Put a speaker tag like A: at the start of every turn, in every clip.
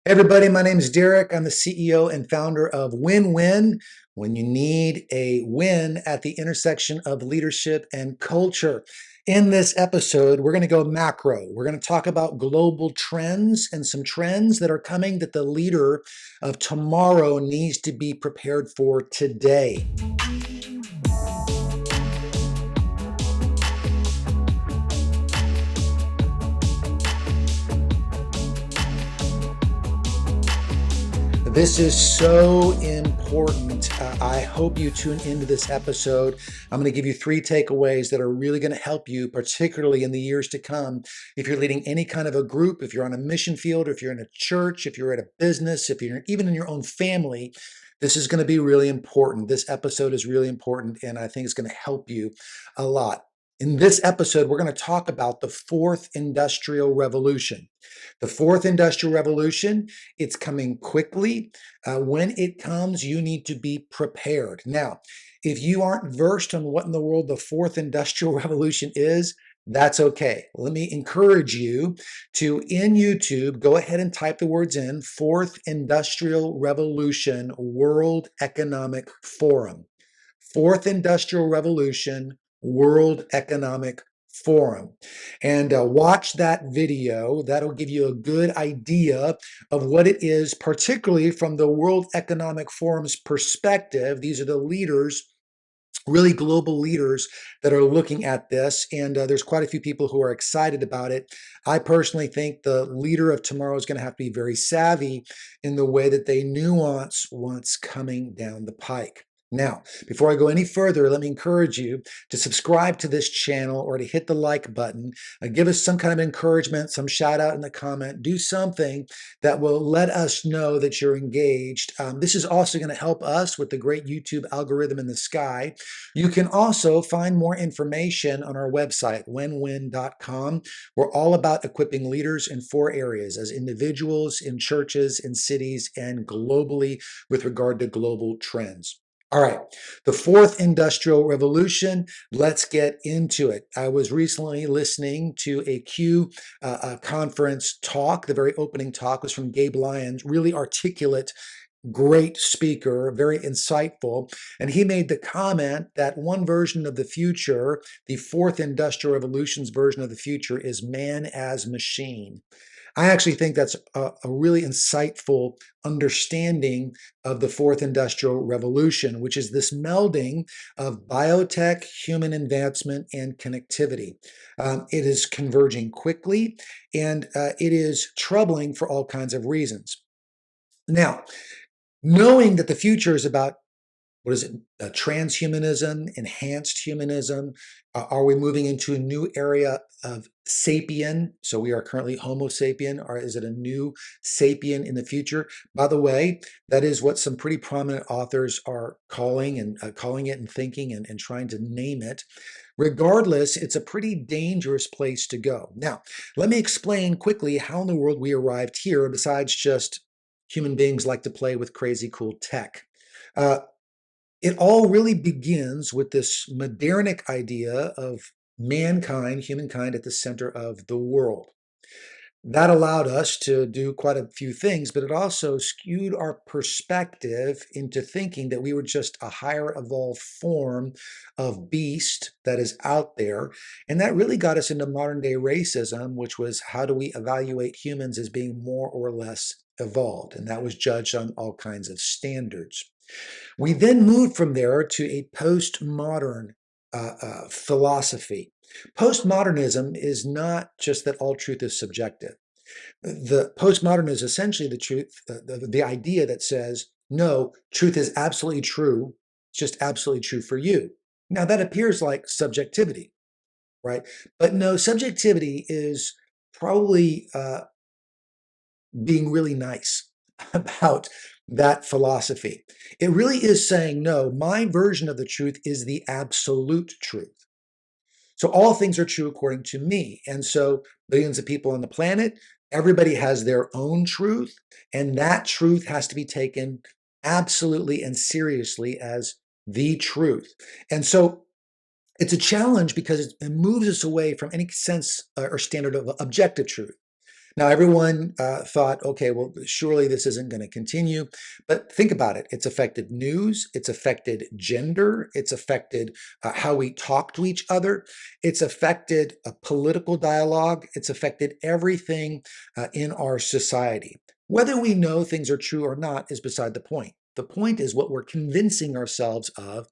A: Hey everybody, my name is Derek. I'm the CEO and founder of Wenwyn, when you need a win at the intersection of leadership and culture. In this episode, we're going to go macro. We're going to talk about global trends and some trends that are coming that the leader of tomorrow needs to be prepared for today. This is so important. I hope you tune into this episode. I'm going to give you 3 takeaways that are really going to help you, particularly in the years to come. If you're leading any kind of a group, if you're on a mission field, if you're in a church, if you're at a business, if you're even in your own family, this is going to be really important. This episode is really important, and I think it's going to help you a lot. In this episode, we're going to talk about the 4th industrial revolution. The 4th industrial revolution, it's coming quickly. When it comes, you need to be prepared. Now, if you aren't versed on what in the world the 4th industrial revolution is, that's okay. Let me encourage you to, in YouTube, go ahead and type the words in, 4th Industrial Revolution World Economic Forum. 4th Industrial Revolution World Economic Forum. And watch that video. That'll give you a good idea of what it is, particularly from the World Economic Forum's perspective. These are the leaders, really global leaders, that are looking at this. And there's quite a few people who are excited about it. I personally think the leader of tomorrow is going to have to be very savvy in the way that they nuance what's coming down the pike. Now, before I go any further, let me encourage you to subscribe to this channel or to hit the like button. Give us some kind of encouragement, some shout out in the comment. Do something that will let us know that you're engaged. This is also going to help us with the great YouTube algorithm in the sky. You can also find more information on our website, wenwyn.com. We're all about equipping leaders in 4 areas: as individuals, in churches, in cities, and globally with regard to global trends. All right, the 4th industrial revolution, let's get into it. I was recently listening to a Q conference talk. The very opening talk was from Gabe Lyons, really articulate, great speaker, very insightful. And he made the comment that one version of the future, the 4th industrial revolution's version of the future, is man as machine. I actually think that's a really insightful understanding of the 4th industrial revolution, which is this melding of biotech, human advancement, and connectivity. It is converging quickly, and it is troubling for all kinds of reasons. Now, knowing that the future is about, what is it, transhumanism, enhanced humanism? Are we moving into a new area of sapien? So we are currently Homo sapien, or is it a new sapien in the future? By the way, that is what some pretty prominent authors are calling it and thinking and trying to name it. Regardless, it's a pretty dangerous place to go. Now, let me explain quickly how in the world we arrived here, besides just human beings like to play with crazy cool tech. It all really begins with this Modernic idea of mankind, humankind, at the center of the world. That allowed us to do quite a few things, but it also skewed our perspective into thinking that we were just a higher evolved form of beast that is out there. And that really got us into modern day racism, which was, how do we evaluate humans as being more or less evolved? And that was judged on all kinds of standards. We then moved from there to a postmodern philosophy. Postmodernism is not just that all truth is subjective. The postmodern is essentially the truth, the idea that says, no, truth is absolutely true. It's just absolutely true for you. Now, that appears like subjectivity, right? But no, subjectivity is probably being really nice about that philosophy. It really is saying, no, my version of the truth is the absolute truth. So all things are true according to me. And so billions of people on the planet, everybody has their own truth, and that truth has to be taken absolutely and seriously as the truth. And so it's a challenge because it moves us away from any sense or standard of objective truth. Now, everyone thought, okay, well, surely this isn't going to continue. But think about it. It's affected news. It's affected gender. It's affected how we talk to each other. It's affected political dialogue. It's affected everything in our society. Whether we know things are true or not is beside the point. The point is what we're convincing ourselves of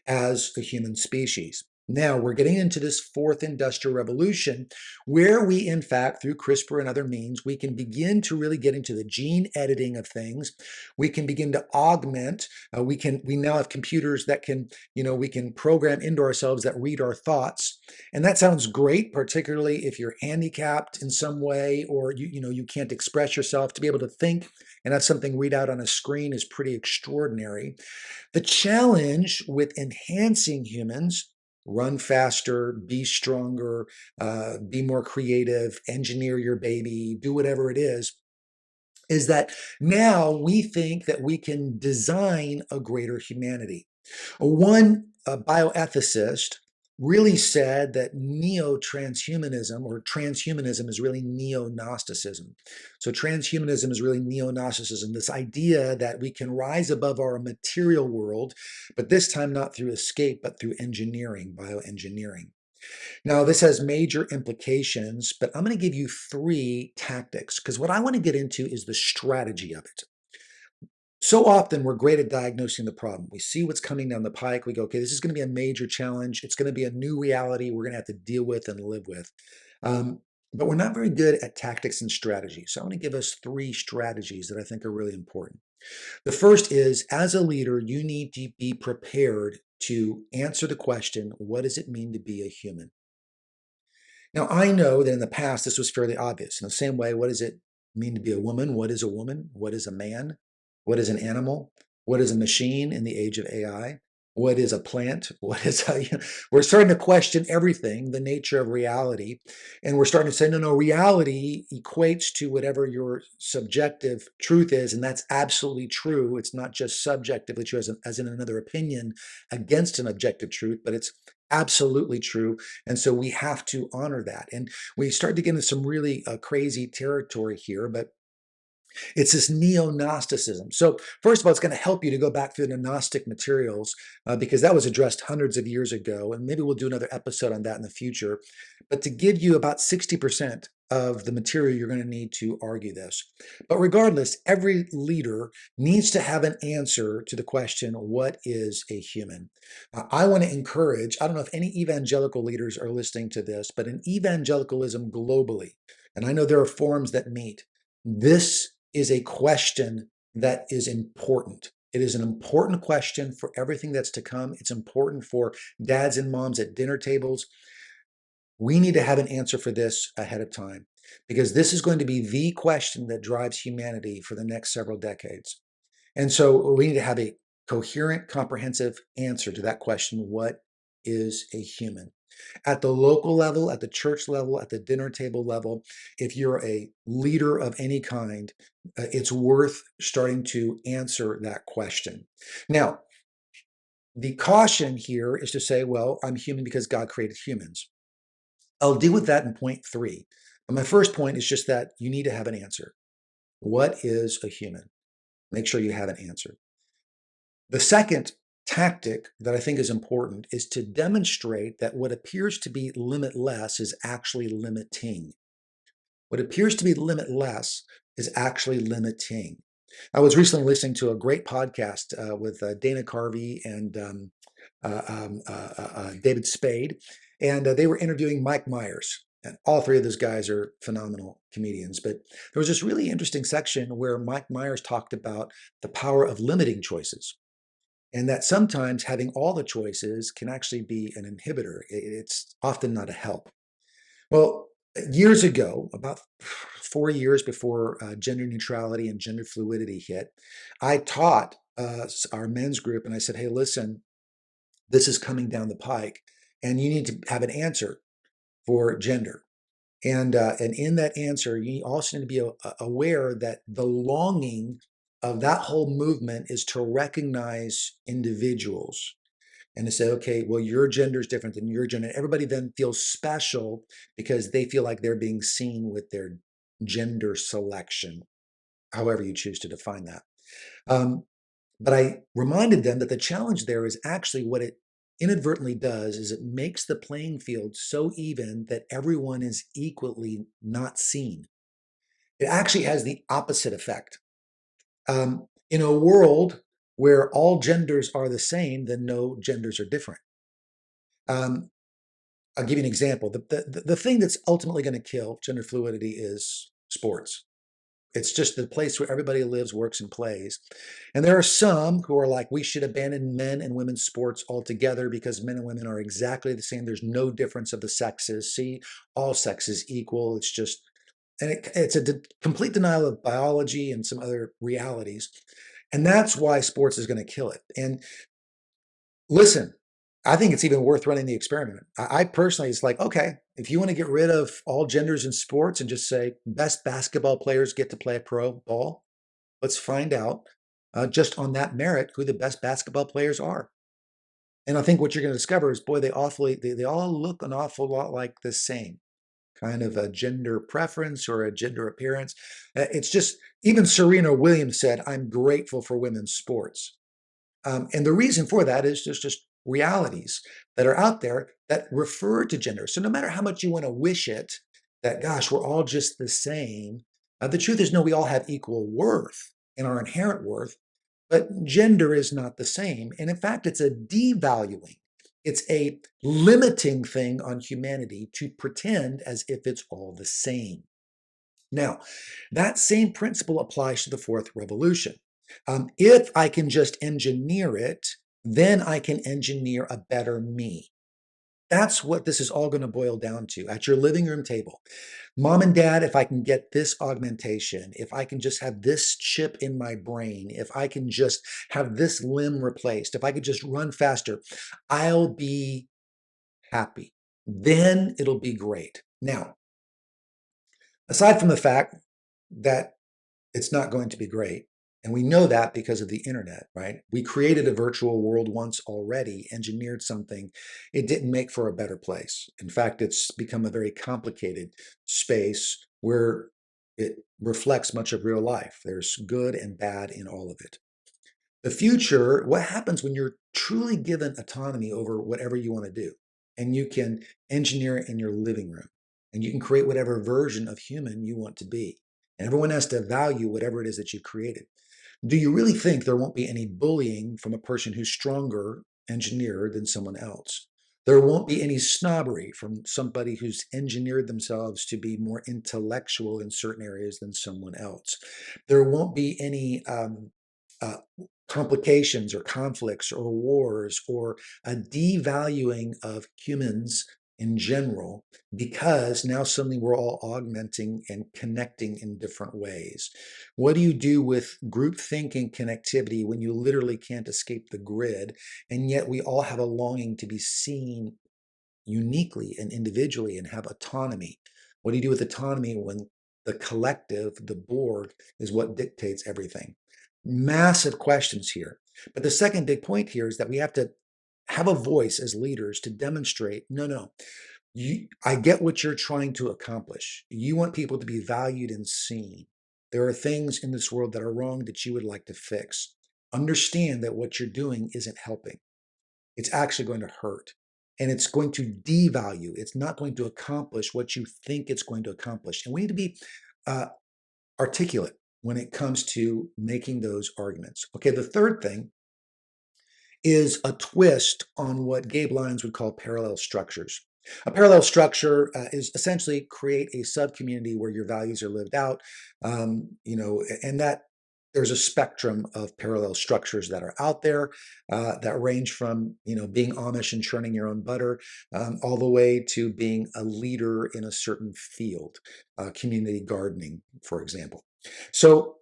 A: as the human species. Now, we're getting into this fourth industrial revolution where we, in fact, through CRISPR and other means, we can begin to really get into the gene editing of things. We can begin to augment. We now have computers that can, we can program into ourselves that read our thoughts. And that sounds great, particularly if you're handicapped in some way or you can't express yourself. To be able to think and have something read out on a screen is pretty extraordinary. The challenge with enhancing humans, run faster, be stronger, be more creative, engineer your baby, do whatever it is that now we think that we can design a greater humanity. One bioethicist really said that neo-transhumanism or transhumanism is really neo-Gnosticism. So transhumanism is really neo-Gnosticism, this idea that we can rise above our material world, but this time not through escape, but through engineering, bioengineering. Now, this has major implications, but I'm going to give you three tactics because what I want to get into is the strategy of it. So often we're great at diagnosing the problem. We see what's coming down the pike. We go, okay, this is going to be a major challenge. It's going to be a new reality we're going to have to deal with and live with. But we're not very good at tactics and strategy. So I'm going to give us three strategies that I think are really important. The first is, as a leader, you need to be prepared to answer the question, what does it mean to be a human? Now, I know that in the past, this was fairly obvious. In the same way, what does it mean to be a woman? What is a woman? What is a man? What is an animal? What is a machine in the age of AI? What is a plant? What is we're starting to question everything, the nature of reality. And we're starting to say, no, reality equates to whatever your subjective truth is. And that's absolutely true. It's not just subjectively true as in another opinion against an objective truth, but it's absolutely true. And so we have to honor that. And we start to get into some really crazy territory here, but it's this neo-Gnosticism. So first of all, it's going to help you to go back through the Gnostic materials because that was addressed hundreds of years ago. And maybe we'll do another episode on that in the future. But to give you about 60% of the material you're going to need to argue this. But regardless, every leader needs to have an answer to the question, what is a human? I want to encourage, I don't know if any evangelical leaders are listening to this, but in evangelicalism globally, and I know there are forums that meet, this is a question that is important. It is an important question for everything that's to come. It's important for dads and moms at dinner tables. We need to have an answer for this ahead of time because this is going to be the question that drives humanity for the next several decades. And so we need to have a coherent, comprehensive answer to that question. What is a human? At the local level, at the church level, at the dinner table level, if you're a leader of any kind, it's worth starting to answer that question. Now, the caution here is to say, well, I'm human because God created humans. I'll deal with that in point three. But my first point is just that you need to have an answer. What is a human? Make sure you have an answer. The second tactic that I think is important is to demonstrate that what appears to be limitless is actually limiting. What appears to be limitless is actually limiting. I was recently listening to a great podcast with Dana Carvey and David Spade, and they were interviewing Mike Myers. And all three of those guys are phenomenal comedians. But there was this really interesting section where Mike Myers talked about the power of limiting choices and that sometimes having all the choices can actually be an inhibitor. It's often not a help. Well, years ago, about 4 years before gender neutrality and gender fluidity hit, I taught our men's group and I said, hey, listen, this is coming down the pike and you need to have an answer for gender. And in that answer, you also need to be aware that the longing of that whole movement is to recognize individuals and to say, okay, well, your gender is different than your gender. Everybody then feels special because they feel like they're being seen with their gender selection, however you choose to define that. Um, but I reminded them that the challenge there is actually what it inadvertently does is it makes the playing field so even that everyone is equally not seen. It actually has the opposite effect. In a world where all genders are the same, then no genders are different. Um, I'll give you an example. The thing that's ultimately going to kill gender fluidity is sports. It's just the place where everybody lives, works, and plays. And there are some who are like, we should abandon men and women's sports altogether because men and women are exactly the same. There's no difference of the sexes. See, all sexes equal. It's just, and it's a complete denial of biology and some other realities. And that's why sports is going to kill it. And listen, I think it's even worth running the experiment. I personally, it's like, okay, if you want to get rid of all genders in sports and just say best basketball players get to play pro ball, let's find out just on that merit who the best basketball players are. And I think what you're going to discover is, boy, they all look an awful lot like the same kind of a gender preference or a gender appearance. It's just, even Serena Williams said, I'm grateful for women's sports. And the reason for that is just realities that are out there that refer to gender. So no matter how much you want to wish it, that, gosh, we're all just the same, the truth is, no, we all have equal worth and our inherent worth, but gender is not the same. And in fact, it's a devaluing. It's a limiting thing on humanity to pretend as if it's all the same. Now, that same principle applies to the fourth revolution. If I can just engineer it, then I can engineer a better me. That's what this is all going to boil down to at your living room table. Mom and dad, if I can get this augmentation, if I can just have this chip in my brain, if I can just have this limb replaced, if I could just run faster, I'll be happy. Then it'll be great. Now, aside from the fact that it's not going to be great. And we know that because of the internet, right? We created a virtual world once already, engineered something. It didn't make for a better place. In fact, it's become a very complicated space where it reflects much of real life. There's good and bad in all of it. The future, what happens when you're truly given autonomy over whatever you want to do? And you can engineer it in your living room, and you can create whatever version of human you want to be. And everyone has to value whatever it is that you've created. Do you really think there won't be any bullying from a person who's stronger engineered than someone else? There won't be any snobbery from somebody who's engineered themselves to be more intellectual in certain areas than someone else. There won't be any uh, complications or conflicts or wars or a devaluing of humans in general, because now suddenly we're all augmenting and connecting in different ways. What do you do with groupthink and connectivity when you literally can't escape the grid, and yet we all have a longing to be seen uniquely and individually and have autonomy? What do you do with autonomy when the collective, the Borg, is what dictates everything? Massive questions here. But the second big point here is that we have to have a voice as leaders to demonstrate, no, I get what you're trying to accomplish. You want people to be valued and seen. There are things in this world that are wrong that you would like to fix. Understand that what you're doing isn't helping. It's actually going to hurt. And it's going to devalue. It's not going to accomplish what you think it's going to accomplish. And we need to be uh, articulate when it comes to making those arguments. Okay, the third thing is a twist on what Gabe Lyons would call parallel structures. A parallel structure is essentially create a sub-community where your values are lived out, and that there's a spectrum of parallel structures that are out there that range from, being Amish and churning your own butter, all the way to being a leader in a certain field, community gardening, for example. So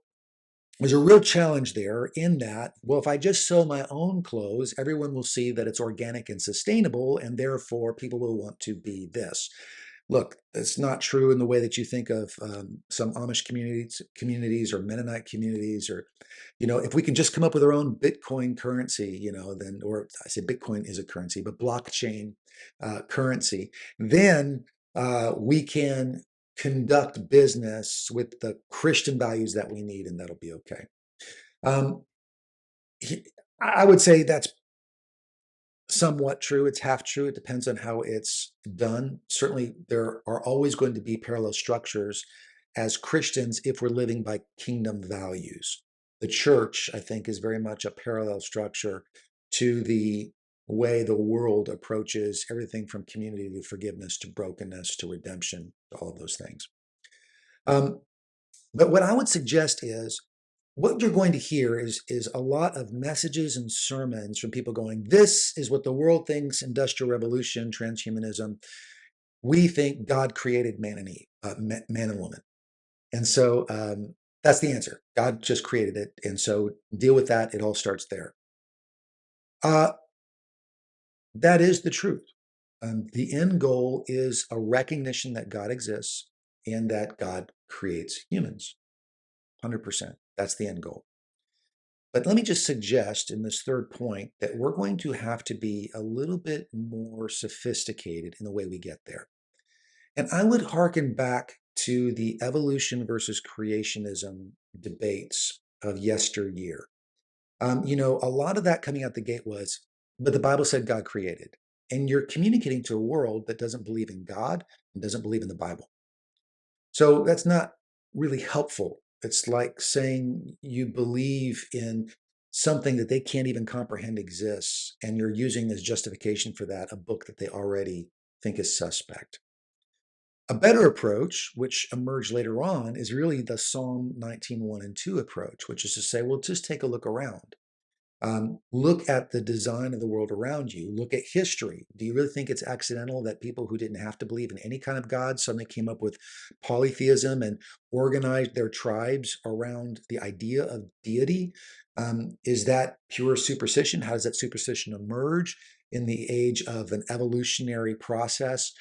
A: there's a real challenge there in that, well, if I just sew my own clothes, everyone will see that it's organic and sustainable, and therefore people will want to be this. Look, it's not true in the way that you think of some Amish communities or Mennonite communities, or, if we can just come up with our own Bitcoin currency, then, or I say Bitcoin is a currency, but blockchain currency, then we can conduct business with the Christian values that we need, and that'll be okay. Um, I would say that's somewhat true. It's half true. It depends on how it's done. Certainly, there are always going to be parallel structures as Christians if we're living by kingdom values. The church, I think, is very much a parallel structure to the way the world approaches everything from community to forgiveness to brokenness to redemption, all of those things. Um, but what I would suggest is what you're going to hear is a lot of messages and sermons from people going, this is what the world thinks, industrial revolution, transhumanism. We think God created man and Eve, man and woman. And so that's the answer. God just created it. And so deal with that. It all starts there. Uh, that is the truth. The end goal is a recognition that God exists and that God creates humans. 100%. That's the end goal. But let me just suggest in this third point that we're going to have to be a little bit more sophisticated in the way we get there. And I would hearken back to the evolution versus creationism debates of yesteryear. A lot of that coming out the gate was, but the Bible said God created. And you're communicating to a world that doesn't believe in God and doesn't believe in the Bible. So that's not really helpful. It's like saying you believe in something that they can't even comprehend exists, and you're using as justification for that a book that they already think is suspect. A better approach, which emerged later on, is really the Psalm 19:1 and 2 approach, which is to say, well, just take a look around. Look at the design of the world around you. Look at history. Do you really think it's accidental that people who didn't have to believe in any kind of God suddenly came up with polytheism and organized their tribes around the idea of deity? Is that pure superstition? How does that superstition emerge in the age of an evolutionary process?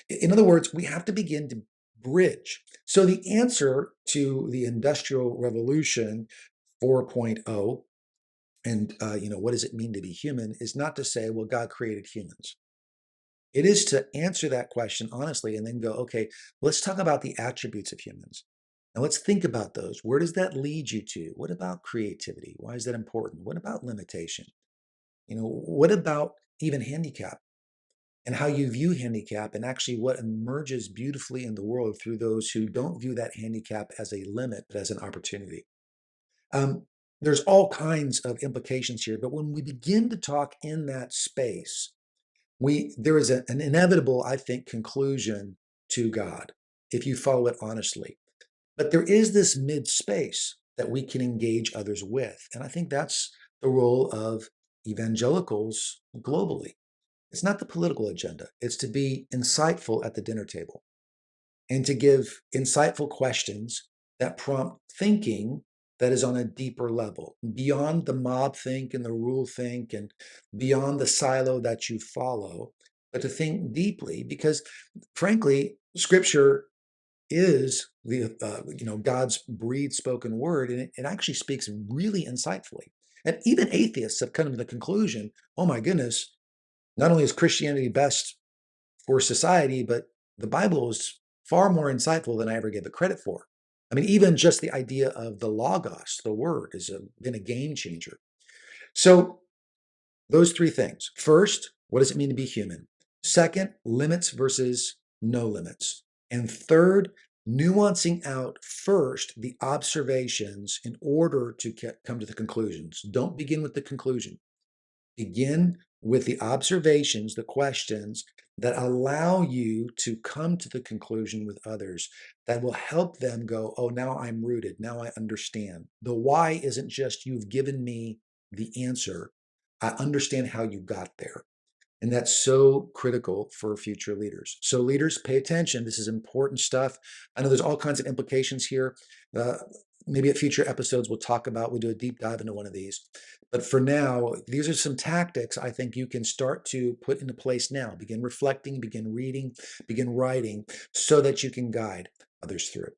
A: In other words, we have to begin to bridge. So the answer to the Industrial Revolution 4.0 and what does it mean to be human is not to say, well, God created humans. It is to answer that question honestly and then go, okay, let's talk about the attributes of humans. Now let's think about those. Where does that lead you to? What about creativity? Why is that important? What about limitation? What about even handicap and how you view handicap and actually what emerges beautifully in the world through those who don't view that handicap as a limit, but as an opportunity. Um, there's all kinds of implications here, but when we begin to talk in that space, there is an inevitable, I think, conclusion to God if you follow it honestly. But there is this mid space that we can engage others with, and I think that's the role of evangelicals globally. It's not the political agenda; it's to be insightful at the dinner table and to give insightful questions that prompt thinking that is on a deeper level, beyond the mob think and the rule think and beyond the silo that you follow, but to think deeply because frankly, scripture is God's breathed spoken word, and it actually speaks really insightfully. And even atheists have come to the conclusion, oh my goodness, not only is Christianity best for society, but the Bible is far more insightful than I ever gave it credit for. I mean, even just the idea of the logos, the word, has been a game changer. So those three things. First, what does it mean to be human? Second, limits versus no limits. And third, nuancing out first the observations in order to come to the conclusions. Don't begin with the conclusion. Begin with the observations, the questions that allow you to come to the conclusion with others that will help them go, oh, now I'm rooted. Now I understand. The why isn't just you've given me the answer. I understand how you got there. And that's so critical for future leaders. So leaders, pay attention. This is important stuff. I know there's all kinds of implications here. Maybe at future episodes, we'll do a deep dive into one of these. But for now, these are some tactics I think you can start to put into place now. Begin reflecting, begin reading, begin writing so that you can guide others through it.